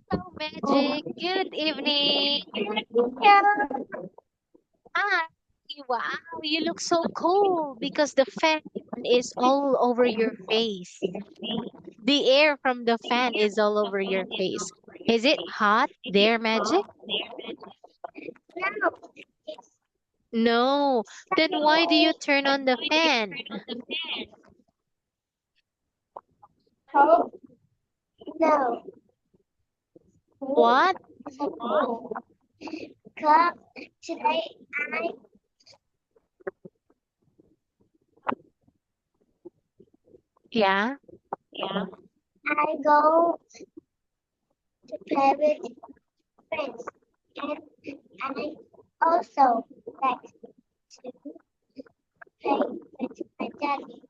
Hello, Magic. Good evening. Ah, wow, you look so cool because the fan is all over your face. The air from the fan is all over your face. Is it hot there, Magic? No. Then why do you turn on the fan? No, What? because today Yeah. I go to play with friends, and I also like to play with my daddy.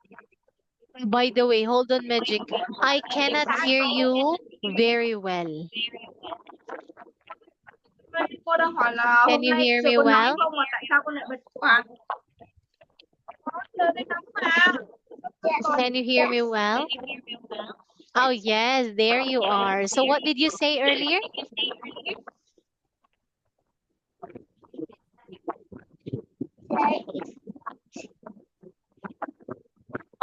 By the way, hold on, Magic. I cannot hear you very well. Cô đang hỏi là Can hôm you nay hear trời me có nóng well? không mà tại sao con lại bật quạt? Trời đây nóng mà. Yes, Can you hear me well? Oh, yes, there you are. So what did you say earlier? today is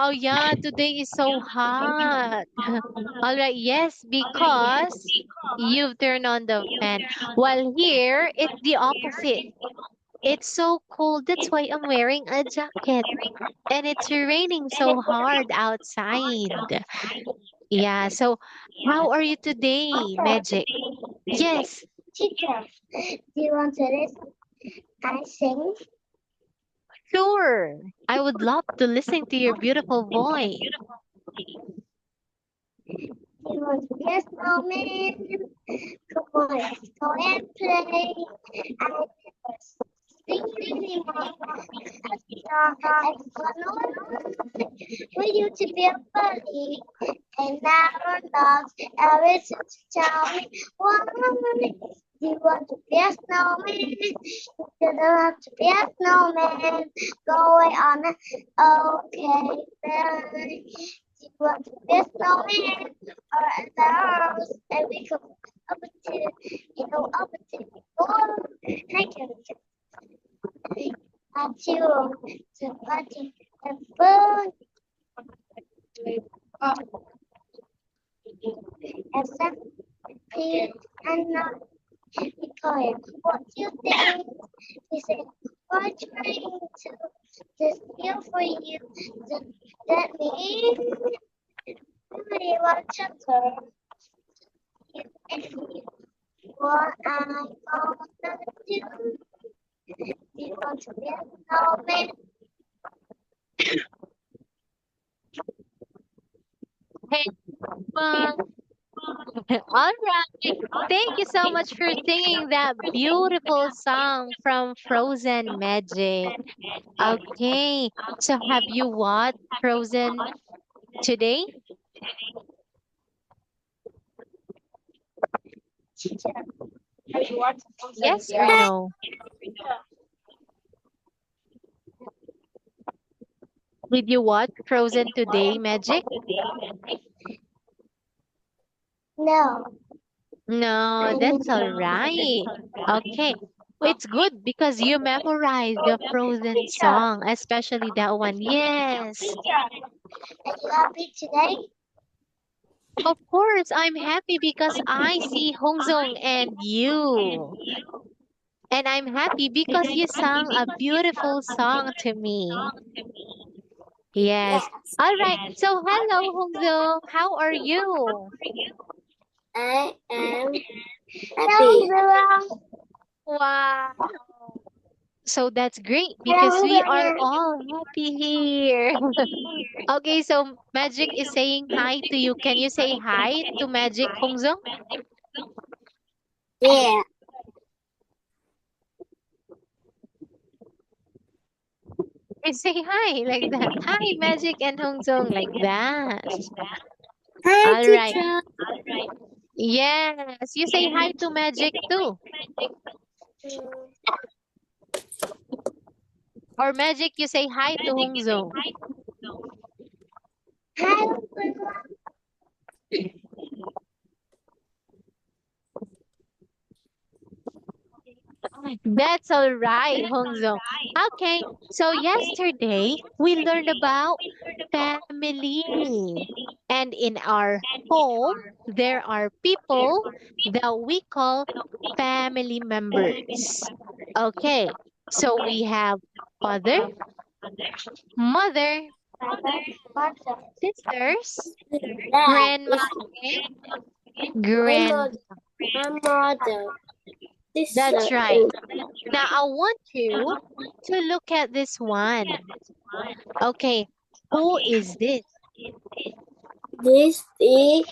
Oh, yeah, today is so hot. All right, yes, because you've turned on the fan. While here, it's the opposite. It's so cold. That's why I'm wearing a jacket. And it's raining so hard outside. Yeah, so how are you today, Magic? Yes, teacher. Do you want to listen? I sing. sure. I would love to listen to your beautiful voice. Do you want to be a snowman? Come on, let's go and play. I never sing anymore. For you to be a bunny, and now dogs always to tell me why. Do you want to be a snowman? You don't want to be a snowman. Go away on it. Okay, then. Do you want to be a snowman or a house? And we come up to, up to the door. I can at you to party and food. Except please and not because what you think is it we're trying to steal for you. That means we want to turn you and you. What I'm gonna do? Do you want to be a snowman? Hey, well, all right. Thank you so much for singing that beautiful song from Frozen Magic. Okay, so have you watched Frozen today? Have you watched Yes or no? Did you watch Frozen today, Magic? No. No, that's all right. Okay. Well, it's good because you memorized the Frozen song, especially that one. Yes. Are you happy today? Of course, I'm happy because I see Hongzong and you. And I'm happy because you sang a beautiful song to me. Yes. All right. So, hello, Hongzong. How are you? I am happy. Wow. So that's great because we are all happy here. Okay, so Magic is saying hi to you. Can you say hi to Magic Hongzong? Yeah. You say hi like that. Hi, Magic and Hongzong like that. Hi, All right. teacher. Yes, you say hi to Magic too. Or Magic, you say hi to Hongzong. That's all right, Hongzong. Okay, so yesterday we learned about family. And in our home, there are people that we call family members. Okay, so we have father, mother, sisters, That grandma, is and my grand. mother. My mother. That's Sister. right. Now I want you to look at this one. Okay, who is this? This is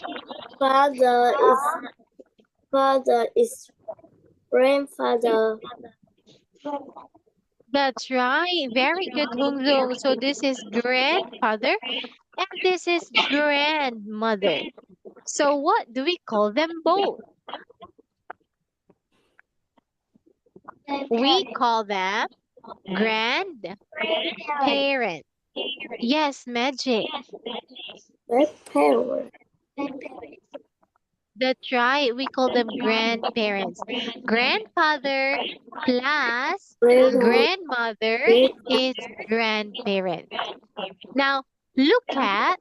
father is grandfather. That's right. Very good, Hungzong. So this is grandfather and this is grandmother. So what do we call them both? We call them grandparents. Yes, Magic. Grandparent. That's right. We call them grandparents. Grandfather plus grandmother is grandparent. Now, look at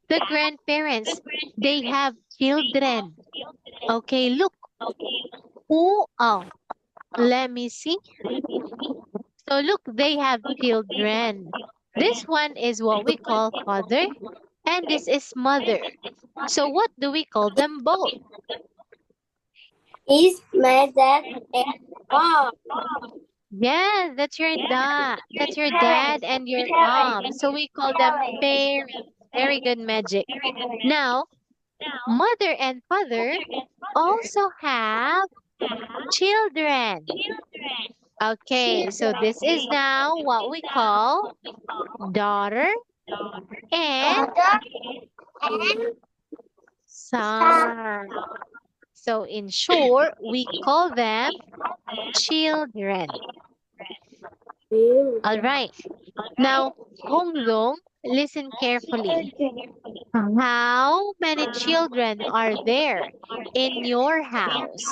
the grandparents. They have children. Okay, look. Who? Oh, let me see. So look, they have children. This one is what we call father, and this is mother. So what do we call them both? Is my dad and mom. Yes, that's your dad. That's your dad and your mom. So we call them parents. Very good, Magic. Now, mother and father also have children. Okay, so this is now what we call daughter and And son. So in short, we call them children. All right. Now, Honglong, listen carefully. How many children are there in your house?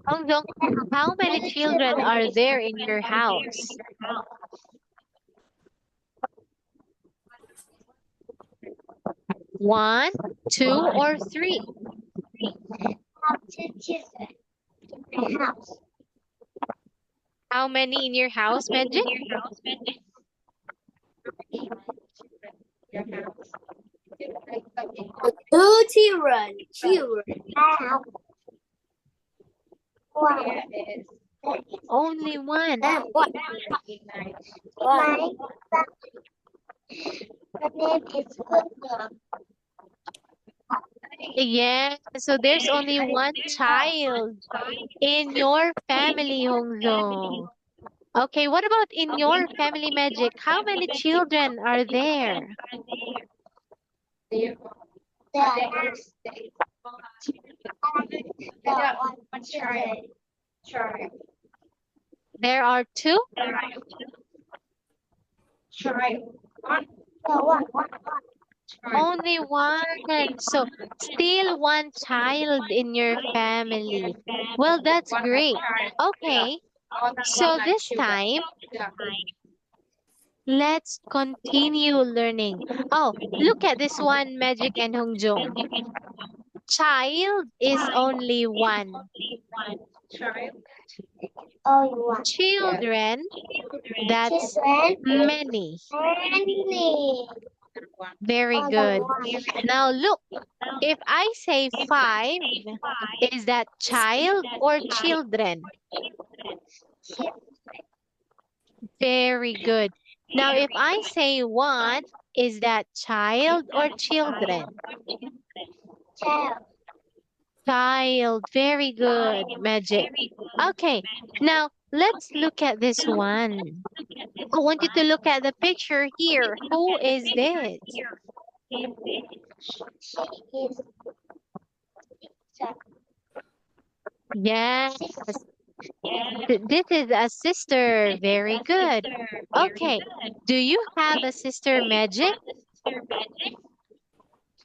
Honglong, how many children are there in your house? One, two, or three? have two children in my house. How many in your house, Magic? Two children. I have one. Only one. One. My name is Hugo. Yeah, so there's only one child in your family, Hongzong. Okay, what about in your family, Magic? How many children are there? There are one child. There are two? No, one. Only one. So still one child in your family. Well, that's great. Okay, so this time, let's continue learning. Oh, look at this one, Magic and Hongjong. Child is only one. Only one. Children, that's Children. many. Many. Very good. Now look, if I say five, is that child or children? Very good. Now if I say one, is that child or children? Child. Child. Very good, Magic. Okay, now let's look at this one. I want you to look at the picture here. Who is this? She is Yes, This is a sister. Very good. Okay. Do you have a sister, Magic?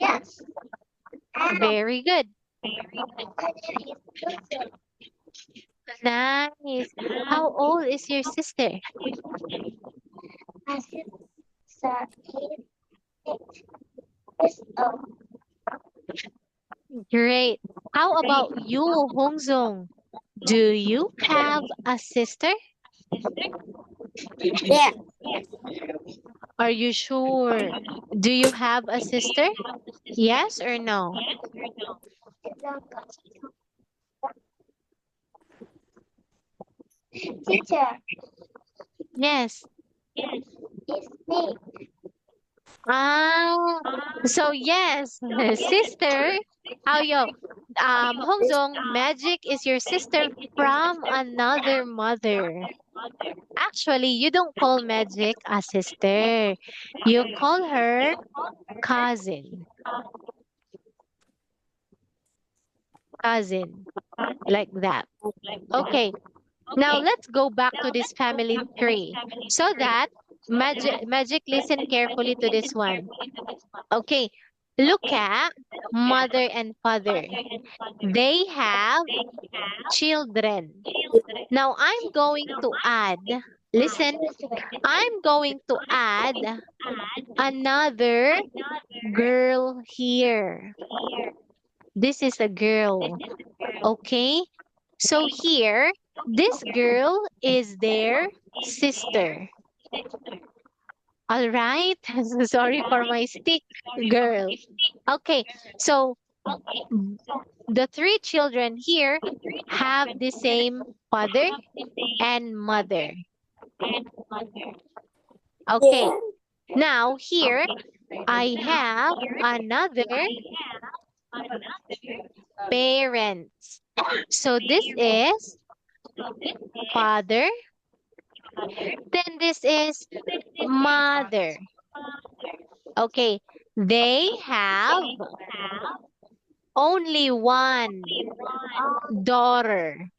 Yes. And Very good. her name is Lucy. Nice. How old is your sister? My sister is 8 years old. Great. How about you, Hongzong? Do you have a sister? Yeah. Are you sure? Do you have a sister? Yes or no? Teacher Yes. is me. Ah, so yes, sister. How yo? Hongzong, Magic is your sister from another mother. Actually, you don't call Magic a sister. You call her cousin. Cousin. Like that. Okay. Now let's go back to this family tree so that Magic listen carefully to this one. Okay. Look at mother and father. They have children. Now I'm going to add, listen, I'm going to add another girl here. This is a girl. Okay? So here, this girl is their sister. All right? Sorry for my stick, girl. Okay, so the three children here have the same father and mother. Okay, now here I have another parents. So this is father, then this is mother. Okay, they have only one daughter.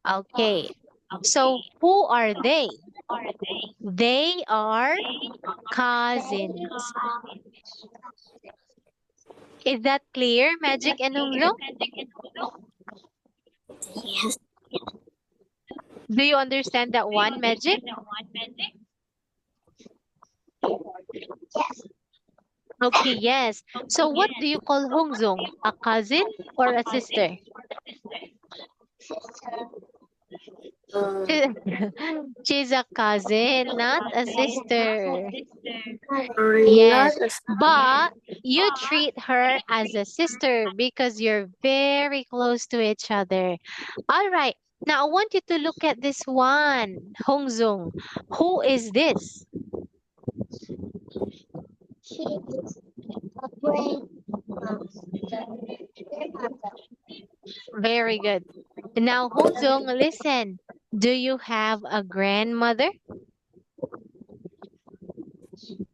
Okay, so who are they? They are cousins. Is that clear, Magic and Hunglo? Yes. Do you understand that one, Magic? Yes. Okay, yes. So what do you call Hongzong? A cousin or a sister? Sister. She's a cousin, not a sister. Not Yes, a but you treat her as a sister because you're very close to each other. All right. Now I want you to look at this one, Hongzong. Who is this? She is a grandmother. Very good. Now, Hongzong, listen. Do you have a grandmother?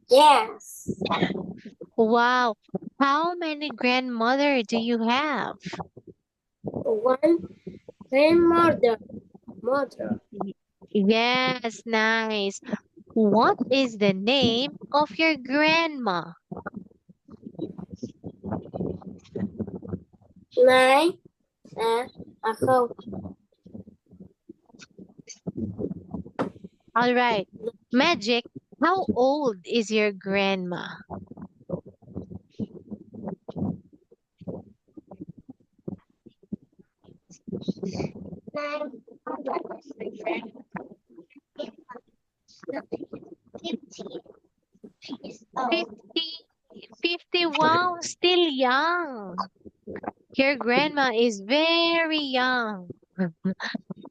Yes. Wow. How many grandmother do you have? One grandmother. Mother. Yes, nice. What is the name of your grandma? Nine. Ako. All right. Magic, how old is your grandma? Nine. 50 years old. 50. 50. Wow, still young. Your grandma is very young.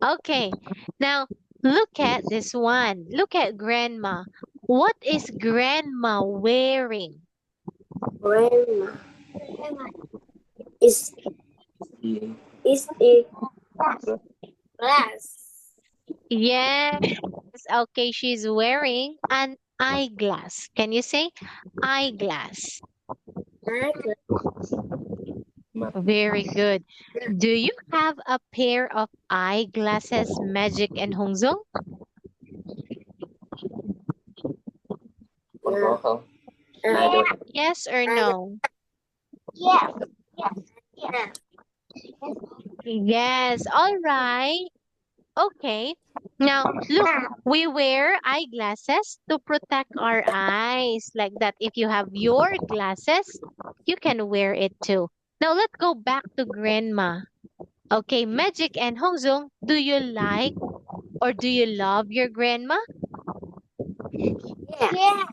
Okay, now look at this one. Look at grandma. What is grandma wearing? Grandma. Is a glass. Yes, okay, she's wearing an eyeglass. Can you say eyeglass? Necklace. Very good. Do you have a pair of eyeglasses, Magic and Hongzong? Con có không? Hai Yeah. đôi. Yes or no? Yes. Yes. Yes. Yes. All right. Okay. Now, look, we wear eyeglasses to protect our eyes. Like that, if you have your glasses, you can wear it too. Now, let's go back to Grandma. Okay, Magic and Hongzong, do you like or do you love your grandma? Yes.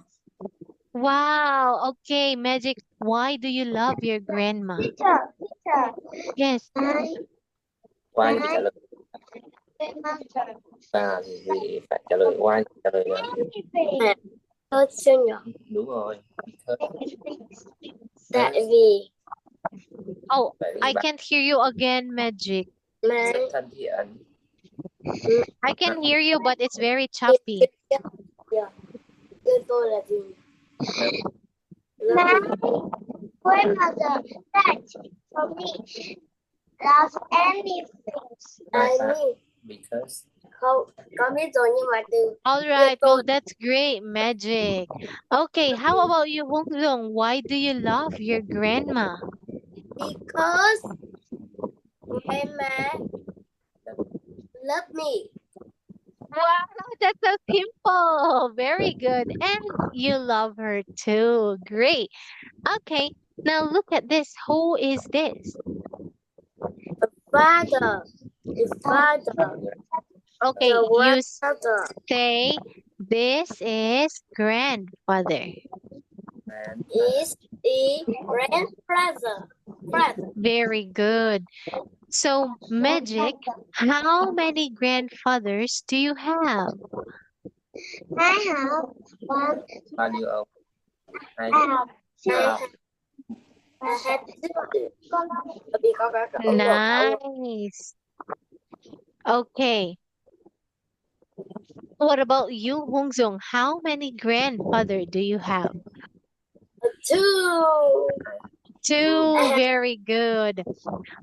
Wow. Okay, Magic, why do you love your grandma? Peter. Yes. Why thì trả lời Grandmother. và vì phải trả lời why trả lời là Anything. Tôi siêu nhỏ. đúng rồi. Tại vì Oh, Tại vì I bạn can't hear you again, Magic. mà rất thân thiện. I can hear you, but it's very choppy. yêu tôi là vì My grandmother that for me loves anything. ai nghĩ Because không có biết rồi nhưng mà từ All right. Well, that's great, Magic. Okay, how about you, Hongzong? Why do you love your grandma? because my mom love me. Wow, that's so simple. Very good. And you love her too. Great. Okay, now look at this. Who is this? Father, his father, Okay, the you grandfather say this is grandfather. man is the grandfather. Father, Very good. So, Magic, how many grandfathers do you have? I have one. bao nhiêu ông? Hai I have two. I have two. Vì có cả cậu Nice. Okay. What about you, Hongzong? How many grandfather do you have? two. Two. Very good.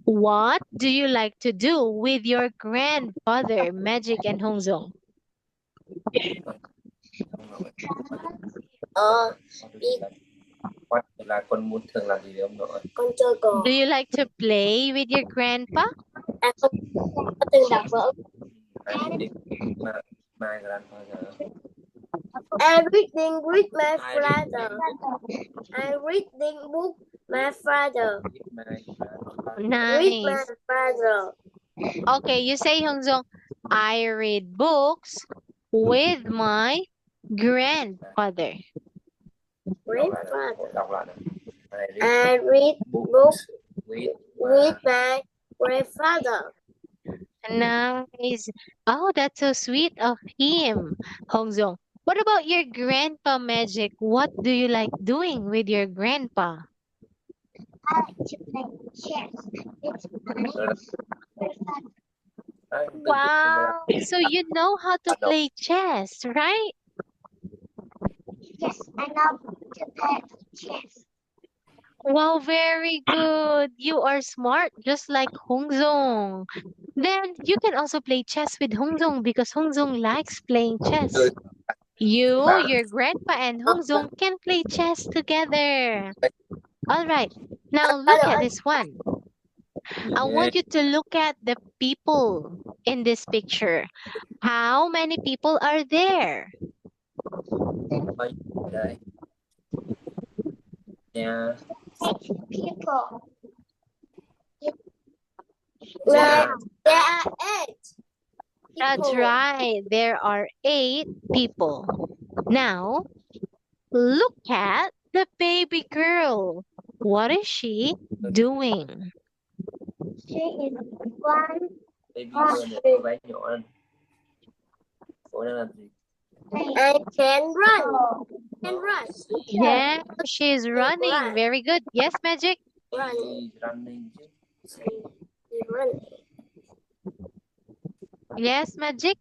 What do you like to do with your grandfather, Magic and Hongzong? What là con muốn thường làm gì với ông nội? Con chơi cờ. Do you like to play with your grandpa? À không, có từng đọc vở. My grandfather. I'm reading with my father. I'm reading book my father. With my Nice. father. Okay, you say, Hongzong, I read books with my grandfather. Grandfather. Đọc lại nào. I read books with my grandfather. Nice. Oh, that's so sweet of him, Hongzong. What about your grandpa, Magic? What do you like doing with your grandpa? I like to play chess. It's my grandfather. Wow. So you know how to play chess, right? Yes, I know to play chess. Wow, very good. You are smart, just like Hongzong. Then you can also play chess with Hongzong because Hongzong likes playing chess. You, your grandpa, and Hongzong can play chess together. All right. Now look at this one. I want you to look at the people in this picture. How many people are there? Đây. Yeah. 6 people. There are 8. That's right. There are 8 people. Now, look at the baby girl. What is she doing? She is one. Baby girl này cô gái nhỏ lên. Cô đang làm gì? I can run. Can run. Yeah, she's running. Very good. Yes, Magic? Run. Running. Run. Yes, Magic?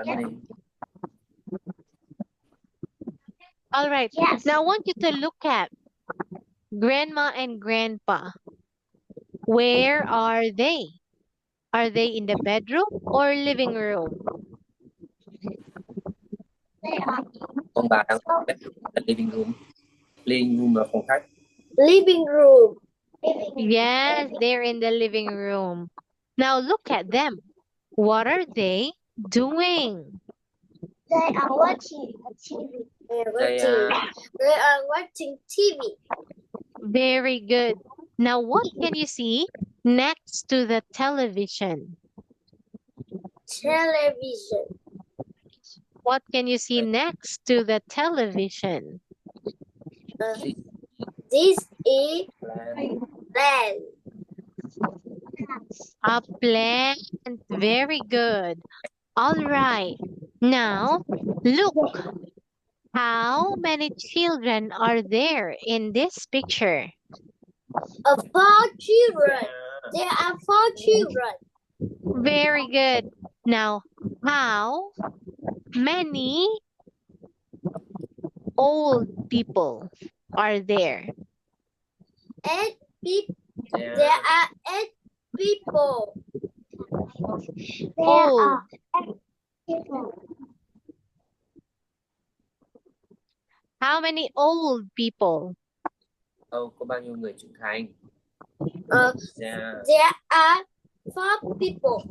Running. All right. Yes. Now I want you to look at Grandma and grandpa, where are they? Are they in the bedroom or living room? They are Ông bà đang ở living room. Living room là phòng khách. living room. Living room. Yes, they're in the living room. Now look at them. What are they doing? They are watching a TV. They They are watching TV. Very good. Now what can you see next to the television? Television. What can you see next to the television? This is plan. land. A plant. Very good. All right. Now, look. How many children are there in this picture? Four children. There are 4 children. Very good. Now, how many old people are there? 8 people. Yeah. There are 8 people. Old. 8 people. How many old people? Có bao nhiêu người trưởng thành? Yeah. There are 4 people.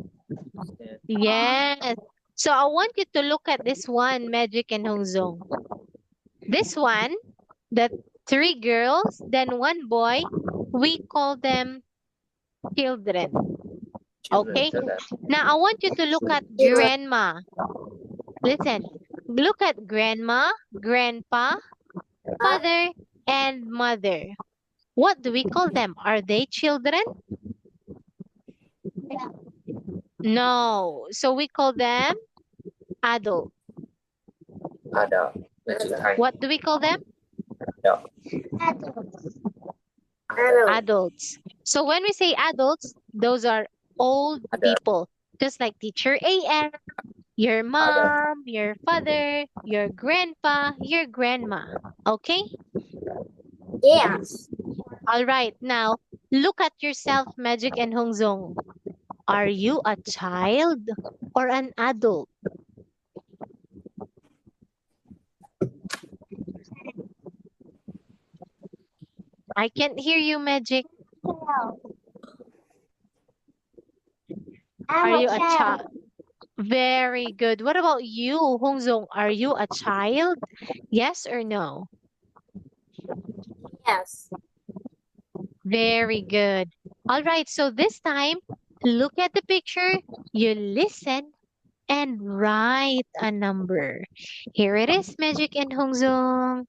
Yes. So I want you to look at this one, Magic and Hongzong. This one, the 3 girls, then 1 boy, we call them children. Okay? Now I want you to look at grandma. Listen. Look at grandma, grandpa, father, and mother. What do we call them? Are they children? No. So we call them adult. Adult là trưởng thành. What do we call them? Adults. Adults. So when we say adults, those are old people. Just like teacher AM, your mom, your father, your grandpa, your grandma. Okay? Yes. All right. Now, look at yourself, Magic and Hongzong. Are you a child or an adult? I can't hear you, Magic. Hello. Are you a child? Very good. What about you, Hongzong? Are you a child? Yes or no? Yes. Very good. All right. So this time, look at the picture, you listen, and write a number. Here it is, Magic and Hongzong.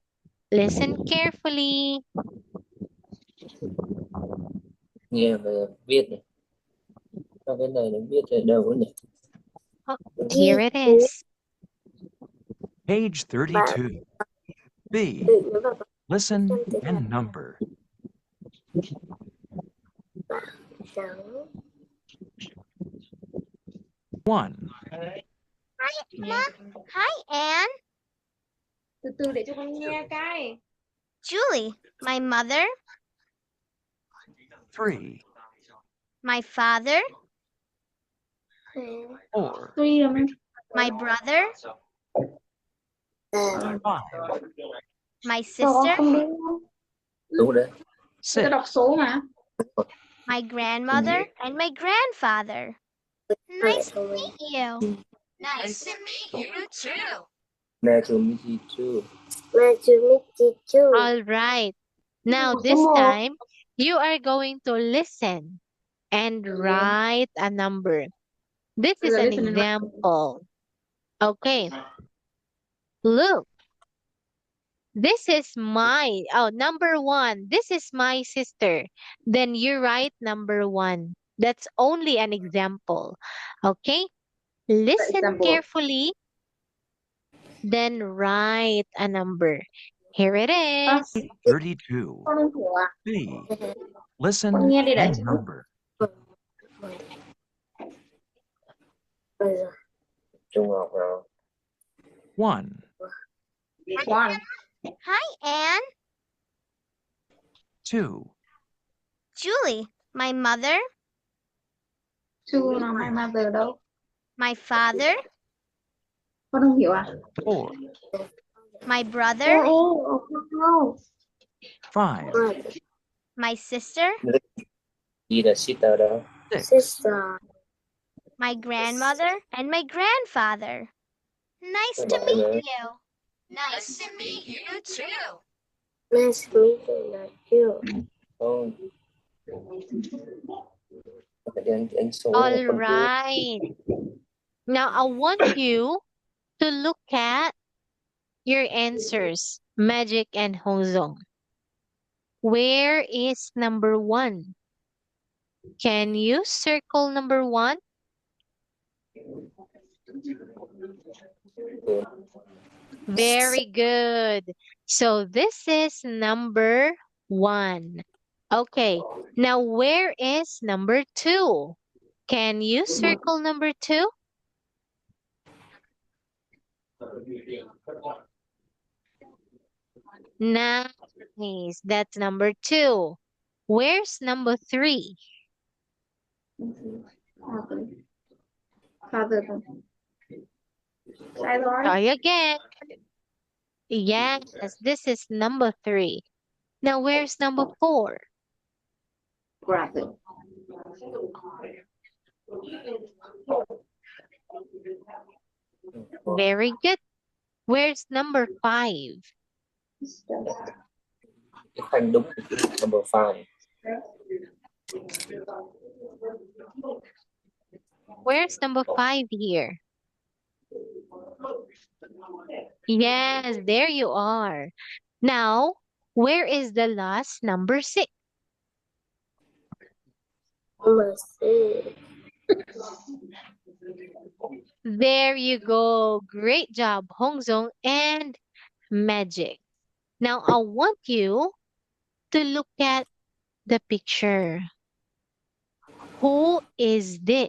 Listen carefully. Nghe và viết này. Sao cái này nó viết ở đâu nhỉ? Here it is. Page 32. B. Listen and number. 1, Hi, Anne. Từ từ để cho con nghe cái. Julie, my mother, 3, my father, 4, Tuy là my brother, 5, my sister, Đúng đấy. tôi 6, đọc số mà. my grandmother, and my grandfather. Nice to meet you. Nice to meet you too. Nice to meet you too. Nice to meet you too. All right. Now, this time, you are going to listen and write a number. This is an Listen and write. example. Okay. Look. This is number 1. This is my sister. Then you write number 1. That's only an example. Okay? Listen Example. carefully. Then write a number. Here it is. 32. Con không hiểu à? B. Listen Con nghe đi đã and chứ. number. Trung học rồi. 1, One. Hi, Anne. 2, Julie, my mother, Two là my mother đâu? my father, Con không hiểu à? 4, my Cô brother, em không. 5, my sister, Gì là sister đó? 6, Sister. my grandmother, and my grandfather. Nice Các to bạn meet nữa. you. Nice to meet you too. Nice to meet you. Con phải đi ăn số All con cua. right. Now I want you to look at your answers, Magic and Hongzong. Where is number 1? Can you circle number 1? Very good. So this is number 1. Okay. Now where is number 2? Can you circle number 2? Nice. That's number 2. Where's number 3? Father. Sai rồi. Try again. Yes, this is number 3. Now where's number 4? Brother. Very good. Where's number 5? Cái khoanh đúng number 5. Where's number 5 here? Yes, there you are. Now, where is the last number 6? Number 6. There you go. Great job, Hongzong and Magic. Now, I want you to look at the picture. Who is this?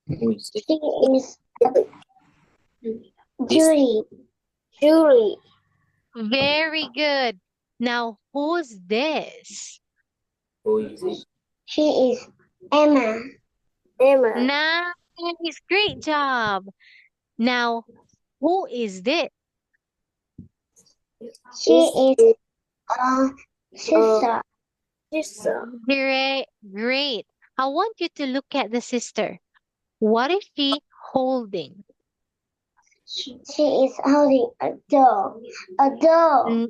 Ui, xịt. She is Julie. Julie. Very good. Now, who's this? Ui, xịt. She is Emma. Emma. Nice. Great job. Now, who is this? She is sister. Sister. Great. Great. I want you to look at the sister. What is she holding? She is holding a doll. A doll. Mm,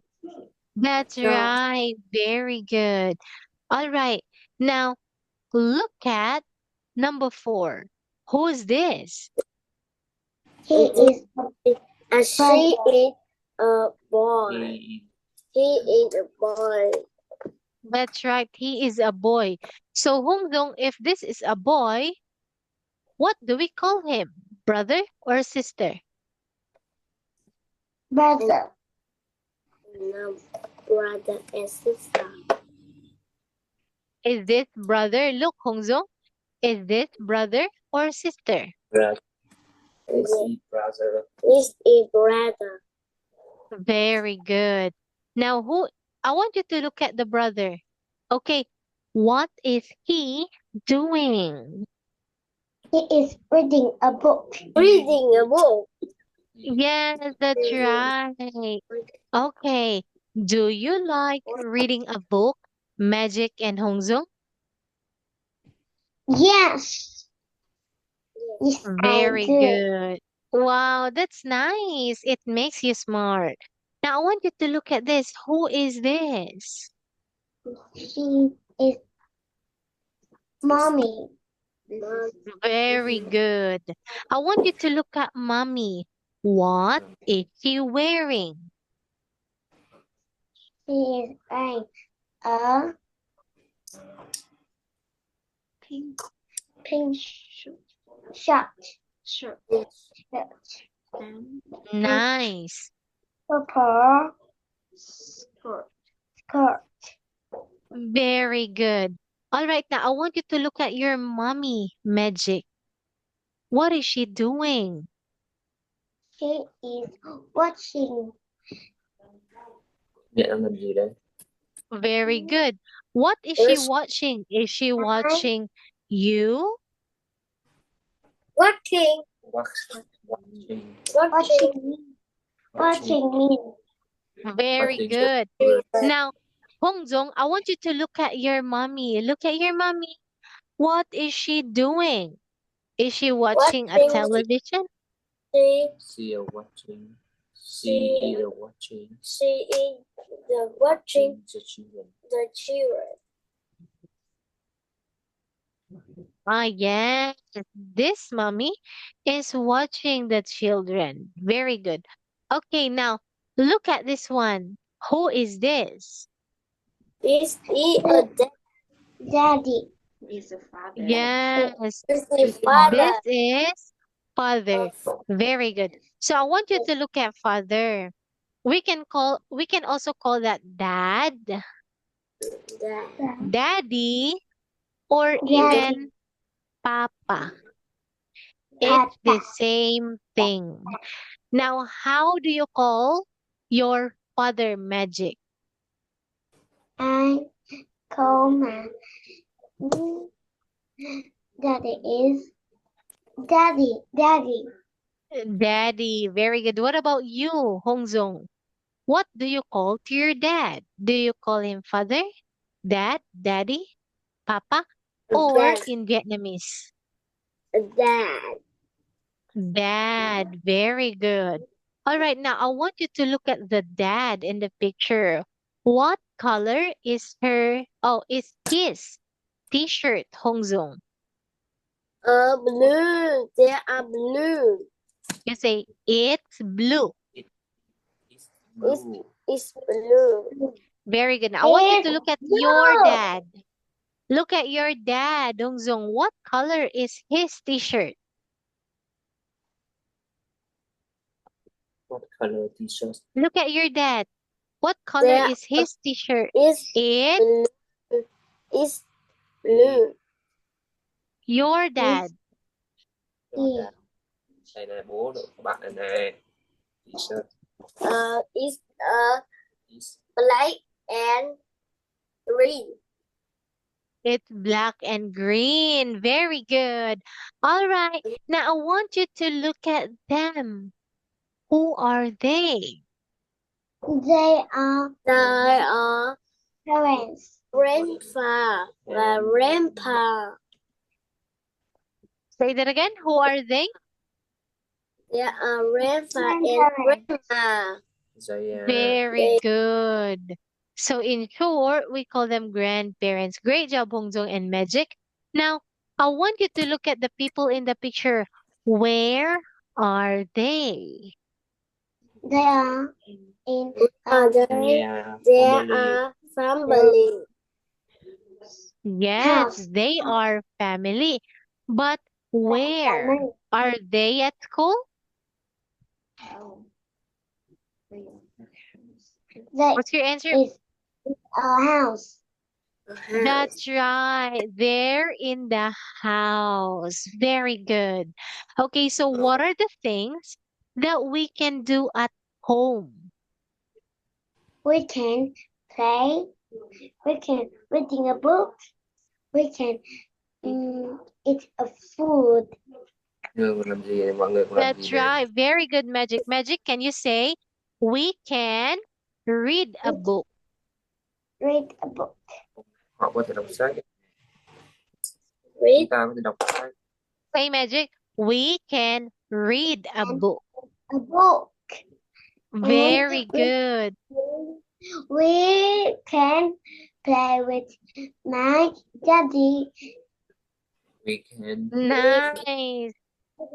That's Yeah. right. Very good. All right. Now, look at number 4. Who is this? He is she is a boy. Thì He is a boy. That's right. He is a boy. So, Hongdong, if this is a boy, what do we call him? Brother or sister? Brother. No, brother and sister. Is this brother? Look, Hongzong. Is this brother or sister? brother. Brother. This is brother. Very good. Now, I want you to look at the brother. Okay, what is he doing? He is reading a book. Reading a book. Yes, that's right. Okay, do you like reading a book, Magic and Hongzong? Yes. Yes, Very I do. good. Wow, that's nice. It makes you smart. Now, I want you to look at this. Who is this? She is mommy. Very good. I want you to look at mommy. What is she wearing? She is wearing a pink shirt. Shirt. Nice. Purple skirt. Very good. All right, now I want you to look at your mommy, Magic. What is she doing? She is watching Mẹ đang làm gì đấy? Very good. What is she Yes. watching? Is she watching you? Watching. Watching. Watching me. Watching me. Very Watching good. children. Now, Hongzong, I want you to look at your mommy. Look at your mommy. What is she doing? Is she watching a Watching. television? See are watching. See either watching. She is watching The children. the children. Ah, yes. This mommy is watching the children. Very good. Okay, now look at this one. Who is this? Is he a daddy? Is a father. Yes, Is the father? this is father. Very good. So I want you to look at father. We can also call that dad, daddy, or even papa. It's the same thing. Now, how do you call your father, Magic? I call my daddy is daddy. Daddy. Very good. What about you, Hongzong? What do you call to your dad? Do you call him father, dad, daddy, papa, or in Vietnamese? Dad. Dad. Very good. All right, now I want you to look at the dad in the picture. What color is is his t-shirt, Hongzong? Blue. They are blue. You say it's blue. It's blue. It's blue. Very good. Now I want you to look at your blue. dad. Look at your dad, Dongzong. What color is his t-shirt? What color t-shirt? Look at your dad. What color There is his t-shirt? It's It, blue. It's blue. your dad. Đây này bố được các bạn này nè. T-shirt It's is black and green. It's black and green. Very good. All right. Now I want you to look at them. Who are they? They are parents. Grandpa and grandpa. Say that again. Who are they? They are grandpa and grandma. They Very good. So in short, we call them grandparents. Great job, Hongzong and Magic. Now, I want you to look at the people in the picture. Where are they? They are in they are family. Yes, House. they are family. But where? Are they at school? They What's your answer? is a house. That's right. They're in the house. Very good. Okay, so what are the things that we can do at home? We can play. We can reading a book. We can eat a food. người làm gì thì mọi người cũng làm gì That's nè. right. Very good, Magic. Magic, can you say we can read a book? Read a book. Họ có thể đọc sách. Read Chúng ta có thể đọc sách. Say, Magic, we can read a book. a book. Very good. We can play with my daddy. We can Nice.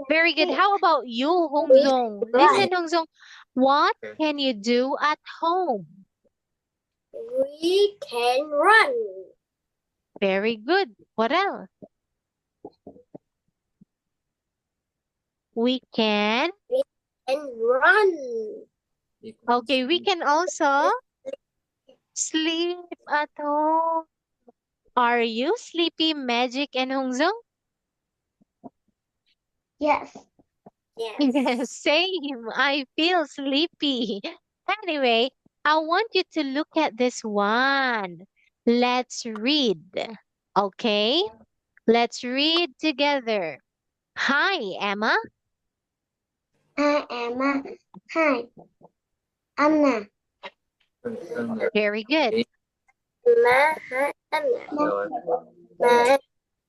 Very good. How about you, Hongzong? Listen, Hongzong, what can you do at home? We can run. Very good. What else? We can. And run. Okay, we can also sleep at home. Are you sleepy, Magic and Hongzong? Yes. Yes, same. I feel sleepy. Anyway, I want you to look at this one. Let's read. Okay? Let's read together. Hi, Emma. Hi, Emma. Hi, Anna. Very good. Ma, hi, Anna. Rồi. My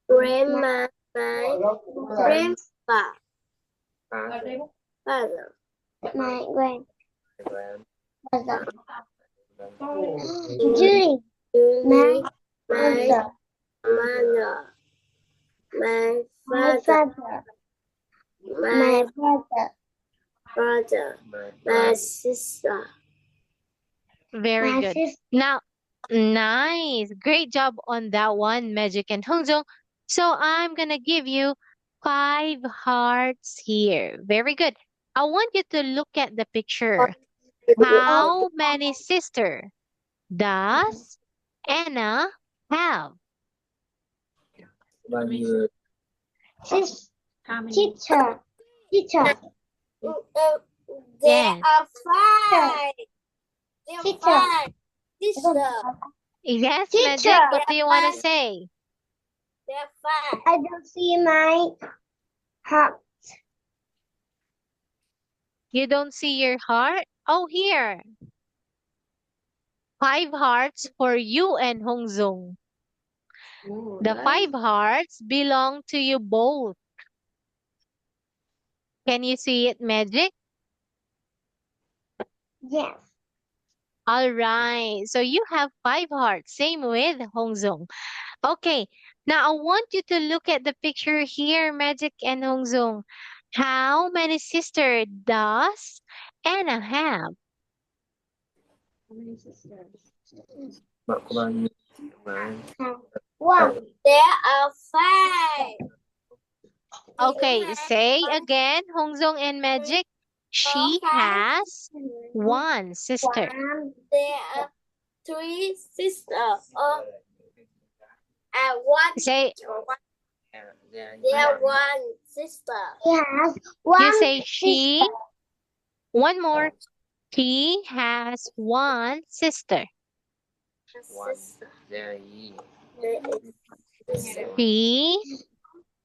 grandma, my grandpa, Father. father, my Grand. grandfather, Julie, my mother, my father, my brother, my sister, Very my good. sister. Now, nice. Great job on that one, Magic and Hongzong. So I'm gonna give you 5 hearts here. Very good. I want you to look at the picture. How many sisters does Anna have? Bao nhiêu? How many? Teacher. Yes. are 5. Teacher. Yes, Teacher. Magic. What do you want to say? There are 5. I don't see my heart. You don't see your heart? Oh, here. 5 hearts for you and Hongzong. The 5 hearts belong to you both. Can you see it, Magic? Yes. All right. So you have 5 hearts. Same with Hongzong. Okay. Now I want you to look at the picture here, Magic and Hongzong. How many sisters does Anna have? How many sisters? Bạn có bao nhiêu? Mà 1. There are 5. Okay, say again, Hongzong and Magic. She has 1 sister. There are 3 sisters. And 1. Say, There are 1 sister. He has 1. you say she. One more. She has 1 sister. There She.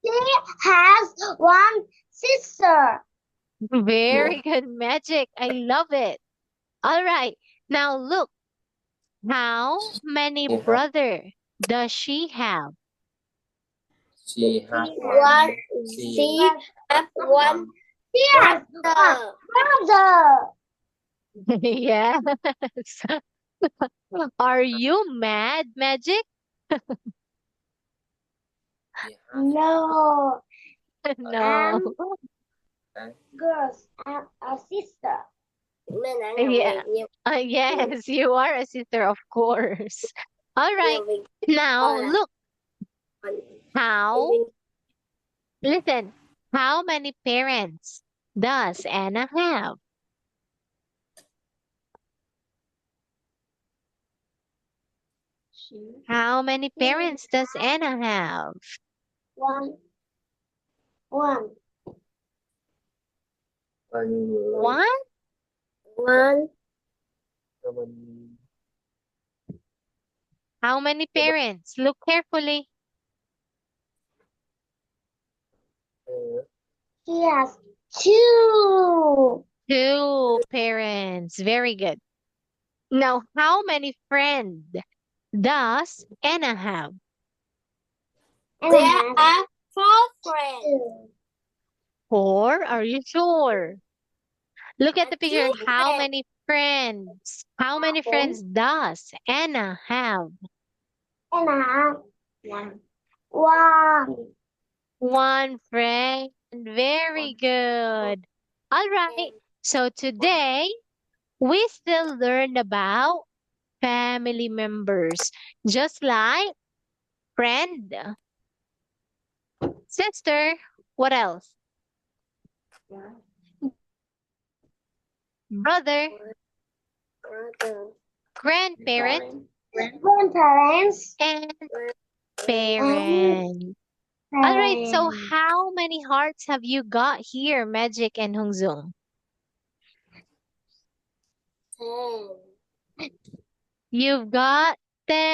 She has 1 sister. Very good, Magic. I love it. All right. Now look. How many Yeah. brothers does she have? She has One. She has 1 brother. Yes. Are you mad, Magic? No. No. Girls have a sister. Yeah. Yes, you are a sister, of course. All right. Now look. Listen. How many parents does Anna have? How many parents does Anna have? 1. bao nhiêu người? 1? 1. Cho mình How many parents? Look carefully. She has 2. 2 parents. Very good. Now, how many friends does Anna have? There are 4 friends. 4? Are you sure? Look at the picture. 2 How friends. many friends? How many friends does Anna have? And I have 1. 1 friend. Very good. All right. So today, we still learned about family members, just like friend, sister. What else? Brother, grandparent, Grandparents. and parent. All right, so how many hearts have you got here, Magic and Hongzong? You've got 10.